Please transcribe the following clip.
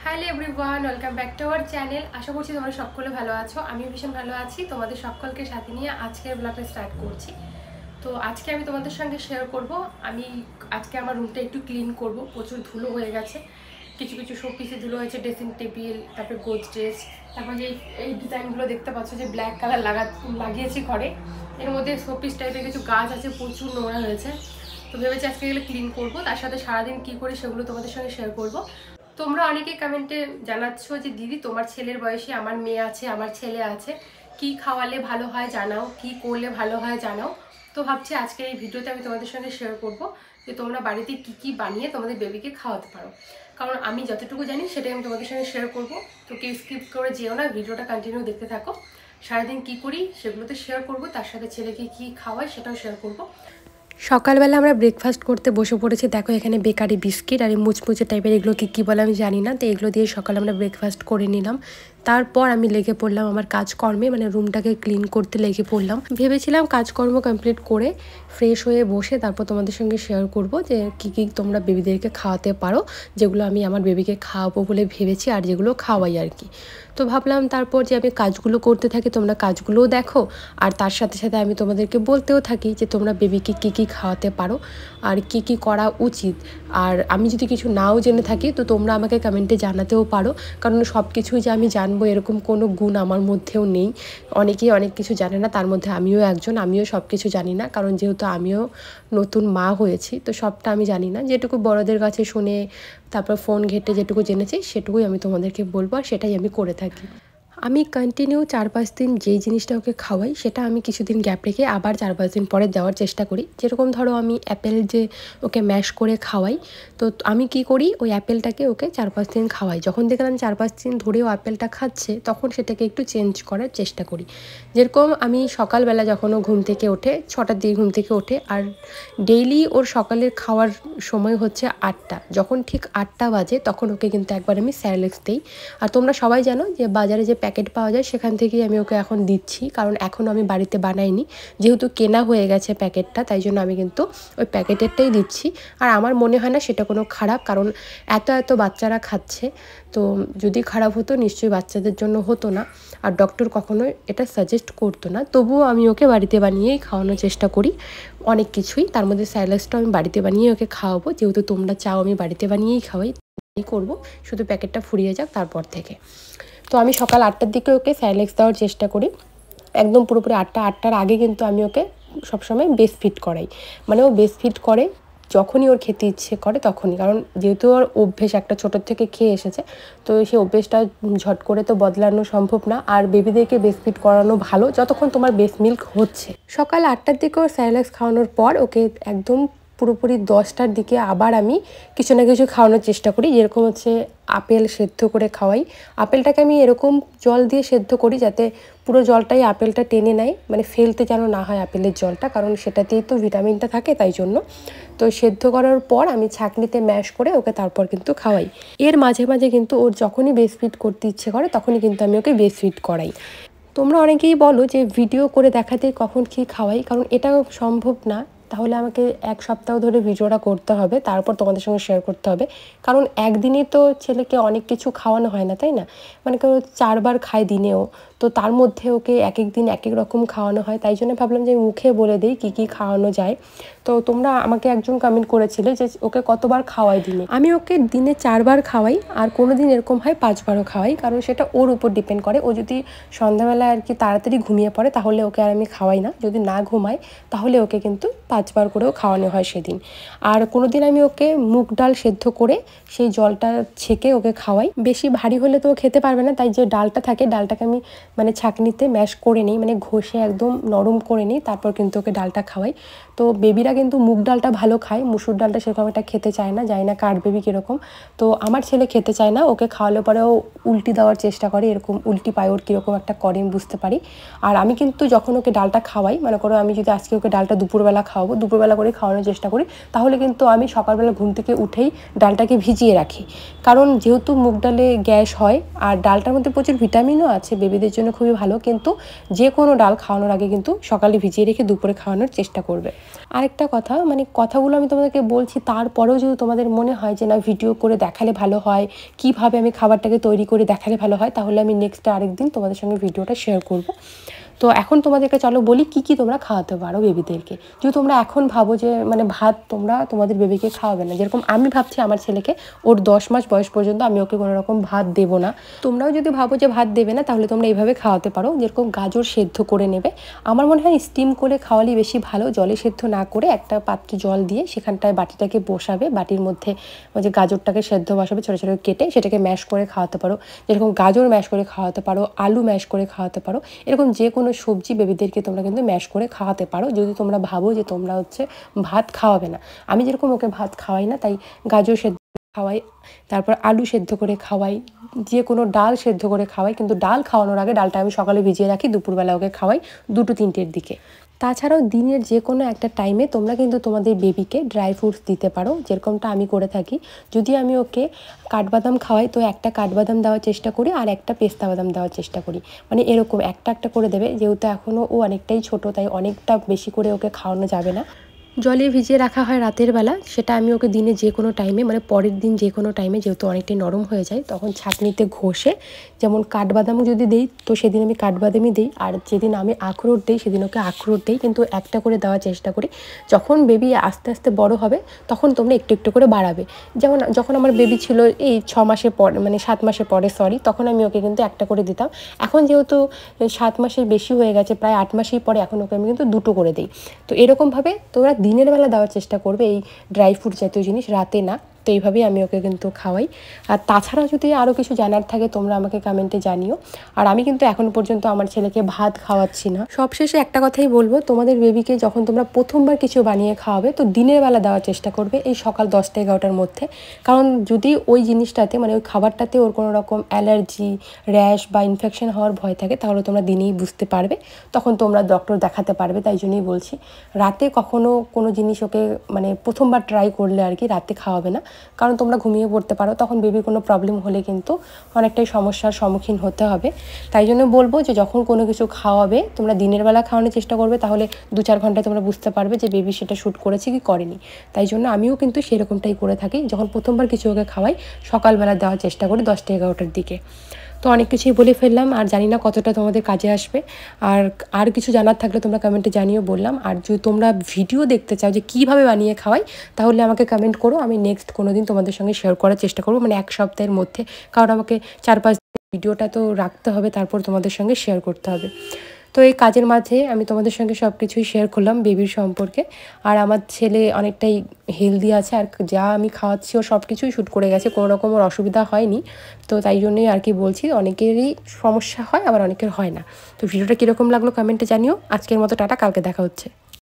Hello everyone, welcome back to our channel. আশা করছি তোমরা সকলে ভালো আছো। আমি ভীষণ ভালো আছি। তোমাদের সকলকে সাথে নিয়ে আজকের ব্লগটা স্টার্ট করছি। তো আজকে আমি তোমাদের সঙ্গে শেয়ার করব আমি আজকে আমার রুমটা একটু ক্লিন করব। প্রচুর ধুলো হয়ে গেছে, কিছু কিছু শোপিসে ধুলো হয়েছে, ড্রেসিং টেবিল, তারপরে গোদরেজ, তারপরে যে এই ডিজাইনগুলো দেখতে পাচ্ছ যে ব্ল্যাক কালার লাগিয়েছি ঘরে, এর মধ্যে শোপিস টাইপের কিছু গাছ আছে, প্রচুর নোংরা হয়েছে। তো ভেবেছি আজকে এগুলো ক্লিন করবো, তার সাথে সারাদিন কী করি সেগুলো তোমাদের সঙ্গে শেয়ার করবো। তোমরা অনেকে কমেন্টে জানাচ্ছ যে দিদি তোমার ছেলের বয়সে আমার মেয়ে আছে, আমার ছেলে আছে, কি খাওয়ালে ভালো হয় জানাও, কি করলে ভালো হয় জানাও। তো ভাবছি আজকের এই ভিডিওতে আমি তোমাদের সঙ্গে শেয়ার করব যে তোমরা বাড়িতে কি কি বানিয়ে তোমাদের বেবিকে খাওয়াতে পারো। কারণ আমি যতটুকু জানি সেটাই আমি তোমাদের সঙ্গে শেয়ার করব। তো কেউ স্কিপ করে যেও না, ভিডিওটা কন্টিনিউ দেখতে থাকো। সারাদিন কি করি সেগুলো তো শেয়ার করব, তার সাথে ছেলেকে কি খাওয়াই সেটাও শেয়ার করব। সকালবেলা আমরা ব্রেকফাস্ট করতে বসে পড়েছি। দেখো এখানে বেকারি বিস্কিট আর এই মুচমুচে টাইপের, এগুলো কী বলে আমি জানি না। তো এগুলো দিয়ে সকালে আমরা ব্রেকফাস্ট করে নিলাম। তারপর আমি লেগে পড়লাম আমার কাজকর্মে, মানে রুমটাকে ক্লিন করতে লেগে পড়লাম। ভেবেছিলাম কাজকর্ম কমপ্লিট করে ফ্রেশ হয়ে বসে তারপর তোমাদের সঙ্গে শেয়ার করব যে কী কী তোমরা বেবিদেরকে খাওয়াতে পারো, যেগুলো আমি আমার বেবিকে খাওয়াবো বলে ভেবেছি আর যেগুলো খাওয়াই আর কি। তো ভাবলাম তারপর যে আমি কাজগুলো করতে থাকি, তোমরা কাজগুলোও দেখো আর তার সাথে সাথে আমি তোমাদেরকে বলতেও থাকি যে তোমরা বেবিকে কী কী খাওয়াতে পারো আর কি কি করা উচিত। আর আমি যদি কিছু নাও জেনে থাকি তো তোমরা আমাকে কমেন্টে জানাতেও পারো, কারণ সব কিছুই যে আমি জানবো এরকম কোনো গুণ আমার মধ্যেও নেই। অনেকেই অনেক কিছু জানে না, তার মধ্যে আমিও একজন। আমিও সব কিছু জানি না, কারণ যেহেতু আমিও নতুন মা হয়েছি তো সবটা আমি জানি না। যেটুকু বড়দের কাছে শুনে তারপর ফোন ঘেঁটে যেটুকু জেনেছি সেটুকুই আমি তোমাদেরকে বলবো, আর সেটাই আমি করে থাকি। আমি কন্টিনিউ 4-5 দিন যেই জিনিসটা ওকে খাওয়াই সেটা আমি কিছুদিন গ্যাপ রেখে আবার 4-5 দিন পরে দেওয়ার চেষ্টা করি। যেরকম ধরো আমি অ্যাপেল যে ওকে ম্যাশ করে খাওয়াই, তো আমি কি করি ওই অ্যাপেলটাকে ওকে 4-5 দিন খাওয়াই। যখন দেখলাম 4-5 দিন ধরে ও অ্যাপেলটা খাচ্ছে তখন সেটাকে একটু চেঞ্জ করার চেষ্টা করি। যেরকম আমি সকালবেলা যখন ও ঘুম থেকে ওঠে, 6টার দিকে ঘুম থেকে ওঠে, আর ডেইলি ওর সকালের খাওয়ার সময় হচ্ছে 8টা। যখন ঠিক 8টা বাজে তখন ওকে কিন্তু একবার আমি স্যারেলেক্স দিই। আর তোমরা সবাই জানো যে বাজারে যে প্যাকেট পাওয়া যায় সেখান থেকেই আমি ওকে এখন দিচ্ছি, কারণ এখনও আমি বাড়িতে বানাইনি। যেহেতু কেনা হয়ে গেছে প্যাকেটটা, তাই জন্য আমি কিন্তু ওই প্যাকেটেরটাই দিচ্ছি। আর আমার মনে হয় না সেটা কোনো খারাপ, কারণ এত এত বাচ্চারা খাচ্ছে, তো যদি খারাপ হতো নিশ্চয়ই বাচ্চাদের জন্য হতো না। আর ডক্টর কখনোই এটা সাজেস্ট করতো না। তবুও আমি ওকে বাড়িতে বানিয়েই খাওয়ানোর চেষ্টা করি অনেক কিছুই। তার মধ্যে স্যালাডসটাও আমি বাড়িতে বানিয়ে ওকে খাওয়াবো, যেহেতু তোমরা চাও আমি বাড়িতে বানিয়েই খাওয়াই। করব শুধু প্যাকেটটা ফুরিয়ে যাক তারপর থেকে। তো আমি সকাল 8টার দিকে ওকে স্যালাডস দেওয়ার চেষ্টা করি, একদম পুরোপুরি 8টার আগে কিন্তু আমি ওকে সবসময় বেস্ট ফিড করাই। মানে ও বেস্ট ফিড করে যখনই ওর খেতে ইচ্ছে করে তখনই, কারণ যেহেতু ওর অভ্যেস একটা ছোটোর থেকে খেয়ে এসেছে, তো সেই অভ্যেসটা ঝট করে তো বদলানো সম্ভব না। আর বেবিদেরকে বেস্ট ফিড করানো ভালো যতক্ষণ তোমার বেস্ট মিল্ক হচ্ছে। সকাল 8টার দিকে ওর স্যালাডস খাওয়ানোর পর ওকে একদম পুরোপুরি 10টার দিকে আবার আমি কিছু না কিছু খাওয়ানোর চেষ্টা করি। যেরকম হচ্ছে আপেল সেদ্ধ করে খাওয়াই। আপেলটাকে আমি এরকম জল দিয়ে সেদ্ধ করি যাতে পুরো জলটাই আপেলটা টেনে নেয়, মানে ফেলতে যেন না হয় আপেলের জলটা, কারণ সেটাতেই তো ভিটামিনটা থাকে, তাই জন্য। তো সেদ্ধ করার পর আমি ছাঁকনিতে ম্যাশ করে ওকে তারপর কিন্তু খাওয়াই। এর মাঝে মাঝে কিন্তু ওর যখনই বেস্ট ফিড করতে ইচ্ছে করে তখনই কিন্তু আমি ওকে বেস্ট ফিড করাই। তোমরা অনেকেই বলো যে ভিডিও করে দেখাতে কখন কী খাওয়াই, কারণ এটা সম্ভব না। তাহলে আমাকে 1 সপ্তাহ ধরে ভিডিওটা করতে হবে, তারপর তোমাদের সঙ্গে শেয়ার করতে হবে, কারণ একদিনই তো ছেলেকে অনেক কিছু খাওয়ানো হয় না, তাই না? মানে কেউ 4 বার খায় দিনেও, তো তার মধ্যে ওকে এক এক দিন এক এক রকম খাওয়ানো হয়। তাই জন্য ভাবলাম যে মুখে বলে দিই কী কী খাওয়ানো যায়। তো তোমরা আমাকে একজন কমেন্ট করেছিলে যে ওকে কতবার খাওয়াই দিনে। আমি ওকে দিনে 4 বার খাওয়াই, আর কোনো দিন এরকম হয় 5 বারও খাওয়াই, কারণ সেটা ওর উপর ডিপেন্ড করে। ও যদি সন্ধ্যাবেলা আর কি তাড়াতাড়ি ঘুমিয়ে পড়ে তাহলে ওকে আর আমি খাওয়াই না, যদি না ঘুমায় তাহলে ওকে কিন্তু 5 বার করেও খাওয়ানো হয় সেদিন। আর কোনো দিন আমি ওকে মুগ ডাল সেদ্ধ করে সেই জলটা ছেঁকে ওকে খাওয়াই। বেশি ভারী হলে তো ও খেতে পারবে না, তাই যে ডালটা থাকে ডালটাকে আমি মানে ছাঁকনিতে ম্যাশ করে নিই, মানে ঘষে একদম নরম করে নিই, তারপর কিন্তু ওকে ডালটা খাওয়াই। তো বেবিরা কিন্তু মুগ ডালটা ভালো খায়, মুসুর ডালটা সেরকম একটা খেতে চায় না, জানি না কার বেবি কীরকম। তো আমার ছেলে খেতে চায় না, ওকে খাওয়ালে পরেও উল্টি দেওয়ার চেষ্টা করে, এরকম উল্টি পায় ওর কীরকম একটা করে আমি বুঝতে পারি। আর আমি কিন্তু যখন ওকে ডালটা খাওয়াই, মনে করো আমি যদি আজকে ওকে ডালটা দুপুরবেলা খাওয়াবো, খাওয়াবো, দুপুরবেলা করে খাওয়ানোর চেষ্টা করি। তাহলে কিন্তু আমি সকালবেলা ঘুম থেকে উঠেই ডালটাকে ভিজিয়ে রাখি, কারণ যেহেতু মুগ ডালে গ্যাস হয় আর ডালটার মধ্যে প্রচুর ভিটামিনও আছে, বেবিদের জন্য খুবই ভালো। কিন্তু যে কোনো ডাল খাওয়ানোর আগে কিন্তু সকালে ভিজিয়ে রেখে দুপুরে খাওয়ানোর চেষ্টা করবে। আরেকটা কথা, মানে কথাগুলো আমি তোমাদেরকে বলছি, তারপরেও যদি তোমাদের মনে হয় যে না ভিডিও করে দেখালে ভালো হয়, কিভাবে আমি খাবারটাকে তৈরি করে দেখালে ভালো হয়, তাহলে আমি নেক্সট আরেকদিন তোমাদের সঙ্গে ভিডিওটা শেয়ার করব। তো এখন তোমাদেরকে চলো বলি কি কি তোমরা খাওয়াতে পারো বেবিদেরকে। যদি তোমরা এখন ভাবো যে মানে ভাত তোমরা তোমাদের বেবিকে খাওয়াবে না, যেরকম আমি ভাবছি আমার ছেলেকে ওর 10 মাস বয়স পর্যন্ত আমি ওকে কোনো রকম ভাত দেবো না, তোমরাও যদি ভাবো যে ভাত দেবে না তাহলে তোমরা এইভাবে খাওয়াতে পারো। যেরকম গাজর সেদ্ধ করে নেবে, আমার মনে হয় স্টিম করে খাওয়ালেই বেশি ভালো, জলে সেদ্ধ না করে একটা পাত্রে জল দিয়ে সেখানটায় বাটিটাকে বসাবে, বাটির মধ্যে ওই যে গাজরটাকে সেদ্ধ বসাবে ছোটো ছোটো কেটে, সেটাকে ম্যাশ করে খাওয়াতে পারো। যেরকম গাজর ম্যাশ করে খাওয়াতে পারো, আলু ম্যাশ করে খাওয়াতে পারো, এরকম যে কোনো সবজি বেবিদেরকে তোমরা কিন্তু ম্যাশ করে খাওয়াতে পারো যদি তোমরা ভাবো যে তোমরা ভাত খাওয়াবে না। আমি যেরকম ওকে ভাত খাওয়াই না, তাই গাজর সেদ্ধ খাওয়াই, তারপর আলু সেদ্ধ করে খাওয়াই, যে কোনো ডাল সেদ্ধ করে খাওয়াই। কিন্তু ডাল খাওয়ানোর আগে ডালটা আমি সকালে ভিজিয়ে রাখি, দুপুরবেলা ওকে খাওয়াই 2-3টের দিকে। তাছাড়াও দিনের যে কোনো একটা টাইমে তোমরা কিন্তু তোমাদের বেবিকে ড্রাই ফ্রুটস দিতে পারো, যেরকমটা আমি করে থাকি। যদি আমি ওকে কাঠবাদাম খাওয়াই তো একটা কাঠবাদাম দেওয়ার চেষ্টা করি আর একটা পেস্তা বাদাম দেওয়ার চেষ্টা করি, মানে এরকম একটা একটা করে দেবে। যেহেতু এখনও ও অনেকটাই ছোটো, তাই অনেকটা বেশি করে ওকে খাওয়ানো যাবে না। জলে ভিজিয়ে রাখা হয় রাতের বেলা, সেটা আমি ওকে দিনে যে কোনো টাইমে, মানে পরের দিন যে কোনো টাইমে, যেহেতু অনেকটাই নরম হয়ে যায়, তখন ছাঁকনিতে ঘষে, যেমন কাঠবাদামও যদি দিই তো সেদিন আমি কাঠবাদামই দিই, আর যেদিন আমি আখরোট দিই সেদিন ওকে আখরোট দিই, কিন্তু একটা করে দেওয়ার চেষ্টা করি। যখন বেবি আস্তে আস্তে বড় হবে তখন তোমরা একটু একটু করে বাড়াবে। যেমন যখন আমার বেবি ছিল এই 6 মাসের পর, মানে 7 মাসের পরে তখন আমি ওকে কিন্তু একটা করে দিতাম। এখন যেহেতু 7 মাসের বেশি হয়ে গেছে, প্রায় 8 মাসের পরে, এখন ওকে আমি কিন্তু 2টো করে দিই। তো এরকমভাবে তোমরা দিনের বেলা দেওয়ার চেষ্টা করবে এই ড্রাই ফ্রুট জাতীয় জিনিস, রাতে না। তো এইভাবেই আমি ওকে কিন্তু খাওয়াই। আর তাছাড়াও যদি আরও কিছু জানার থাকে তোমরা আমাকে কমেন্টে জানিও। আর আমি কিন্তু এখন পর্যন্ত আমার ছেলেকে ভাত খাওয়াচ্ছি না। সবশেষে একটা কথাই বলবো, তোমাদের বেবিকে যখন তোমরা প্রথমবার কিছু বানিয়ে খাওয়াবে তো দিনের বেলা দেওয়ার চেষ্টা করবে, এই সকাল 10টা-11টার মধ্যে। কারণ যদি ওই জিনিসটাতে, মানে ওই খাবারটাতে ওর কোনো রকম অ্যালার্জি, র্যাশ বা ইনফেকশন হওয়ার ভয় থাকে, তাহলে তোমরা দিনেই বুঝতে পারবে, তখন তোমরা ডক্টর দেখাতে পারবে। তাই জন্যই বলছি রাতে কখনো কোনো জিনিস ওকে, মানে প্রথমবার ট্রাই করলে আর কি রাতে খাওয়াবে না, কারণ তোমরা ঘুমিয়ে পড়তে পারো, তখন বেবির কোনো প্রবলেম হলে কিন্তু অনেকটাই সমস্যার সম্মুখীন হতে হবে। তাই জন্য বলবো যে যখন কোনো কিছু খাওয়াবে তোমরা দিনের বেলা খাওয়ানোর চেষ্টা করবে, তাহলে 2-4 ঘন্টায় তোমরা বুঝতে পারবে যে বেবি সেটা শ্যুট করেছে কি করেনি। তাই জন্য আমিও কিন্তু সেরকমটাই করে থাকি, যখন প্রথমবার কিছু ওকে খাওয়াই সকালবেলা দেওয়ার চেষ্টা করি 10টা-11টার দিকে। তো অনেক কিছুই বলে ফেললাম, আর জানি না কতটা তোমাদের কাজে আসবে। আর কিছু জানার থাকলে তোমরা কমেন্টে জানিও বললাম। আর যদি তোমরা ভিডিও দেখতে চাও যে কীভাবে বানিয়ে খাওয়াই, তাহলে আমাকে কমেন্ট করো, আমি নেক্সট কোনো দিন তোমাদের সঙ্গে শেয়ার করার চেষ্টা করবো, মানে 1 সপ্তাহের মধ্যে, কারণ আমাকে 4-5 ভিডিওটা তো রাখতে হবে, তারপর তোমাদের সঙ্গে শেয়ার করতে হবে। তো এই কাজের মাঝে আমি তোমাদের সঙ্গে সব কিছুই শেয়ার করলাম বেবির সম্পর্কে। আর আমার ছেলে অনেকটাই হেলদি আছে, আর যা আমি খাওয়াচ্ছি ও সব কিছুই শ্যুট করে গেছে, কোনো রকম ওর অসুবিধা হয়নি। তো তাই জন্যই আর কি বলছি, অনেকেরই সমস্যা হয় আবার অনেকের হয় না। তো ভিডিওটা কীরকম লাগলো কমেন্টে জানিও। আজকের মতো টাটা, কালকে দেখা হচ্ছে।